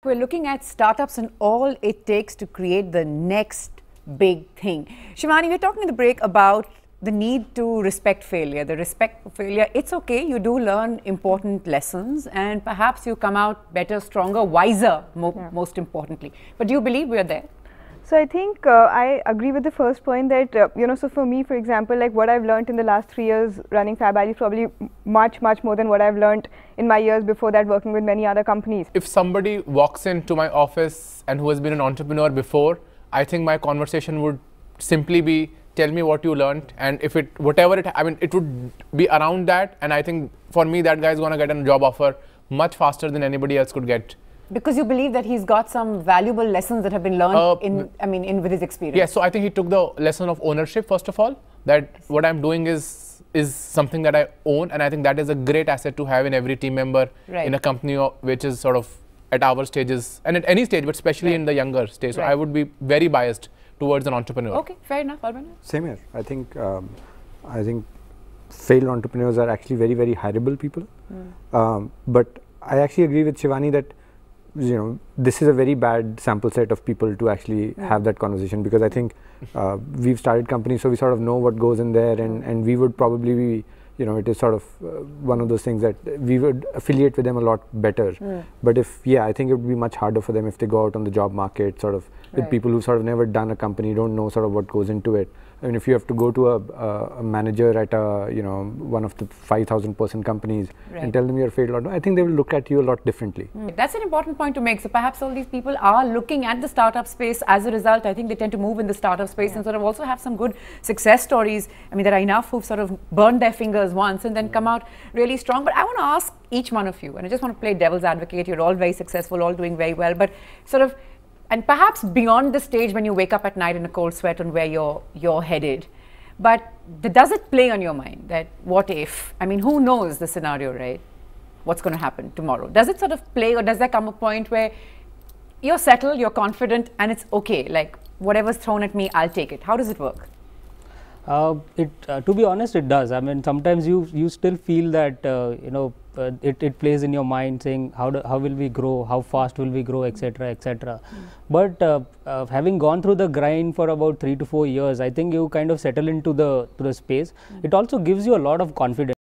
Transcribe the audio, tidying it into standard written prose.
We're looking at startups and all it takes to create the next big thing. Shivani, we're talking in the break about the need to respect failure. The respect for failure, it's okay, you do learn important lessons and perhaps you come out better, stronger, wiser, most importantly. But do you believe we're there? So I think I agree with the first point that, so for me, for example, like what I've learned in the last 3 years running FabAlley is probably much more than what I've learned in my years before that working with many other companies. If somebody walks into my office and who has been an entrepreneur before, I think my conversation would simply be, tell me what you learned, and if it, it would be around that, and I think for me that guy is going to get a job offer much faster than anybody else could get. Because you believe that he's got some valuable lessons that have been learned with his experience. Yeah, so I think he took the lesson of ownership first of all, that what I'm doing is something that I own, and I think that is a great asset to have in every team member in a company which is sort of at our stages, and at any stage, but especially in the younger stage. So I would be very biased towards an entrepreneur. Okay, fair enough. Same here. I think failed entrepreneurs are actually very hireable people. But I actually agree with Shivani that this is a very bad sample set of people to actually have that conversation, because I think we've started companies, so we sort of know what goes in there, and we would probably be, it is sort of one of those things that we would affiliate with them a lot better. But I think it would be much harder for them if they go out on the job market sort of with people who've sort of never done a company, don't know sort of what goes into it. I mean, if you have to go to a manager at one of the 5,000 person companies and tell them you're failed or not, I think they will look at you a lot differently. That's an important point to make. So perhaps all these people are looking at the startup space. As a result, I think they tend to move in the startup space and sort of also have some good success stories. I mean, there are enough who've sort of burned their fingers once and then come out really strong. But I want to ask each one of you, and I just want to play devil's advocate. You're all very successful, all doing very well, but sort of, and perhaps beyond the stage when you wake up at night in a cold sweat on where you're headed. But does it play on your mind that what if? I mean, who knows the scenario, right? What's going to happen tomorrow? Does it sort of play, or does there come a point where you're settled, you're confident, and it's okay, like whatever's thrown at me, I'll take it? How does it work? To be honest, it does. I mean, sometimes you still feel that it plays in your mind, saying how will we grow, how fast will we grow, etc., etc. But having gone through the grind for about 3 to 4 years, I think you kind of settle into the space. It also gives you a lot of confidence.